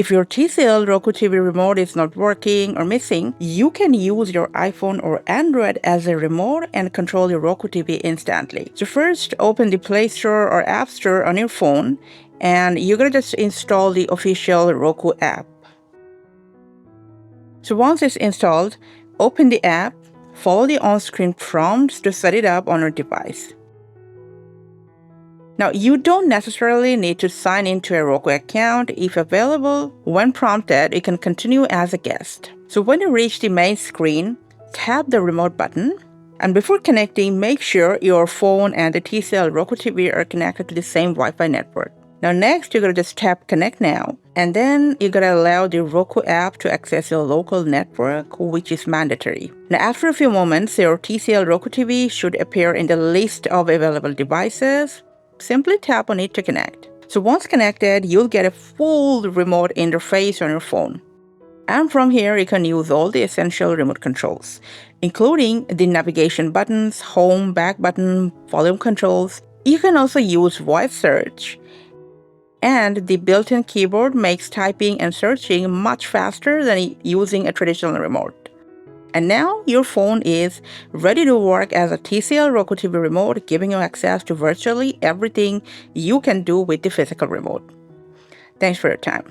If your TCL Roku TV remote is not working or missing, you can use your iPhone or Android as a remote and control your Roku TV instantly. So first, open the Play Store or App Store on your phone, and you're gonna just install the official Roku app. So once it's installed, open the app, follow the on-screen prompts to set it up on your device. Now, you don't necessarily need to sign into a Roku account. If available, when prompted, you can continue as a guest. So when you reach the main screen, tap the remote button. And before connecting, make sure your phone and the TCL Roku TV are connected to the same Wi-Fi network. Now next, you're going to just tap Connect Now. And then you're going to allow the Roku app to access your local network, which is mandatory. Now after a few moments, your TCL Roku TV should appear in the list of available devices. Simply tap on it to connect. So once connected, you'll get a full remote interface on your phone. And from here, you can use all the essential remote controls, including the navigation buttons, home, back button, volume controls. You can also use voice search. And the built-in keyboard makes typing and searching much faster than using a traditional remote. And now your phone is ready to work as a TCL Roku TV remote, giving you access to virtually everything you can do with the physical remote. Thanks for your time.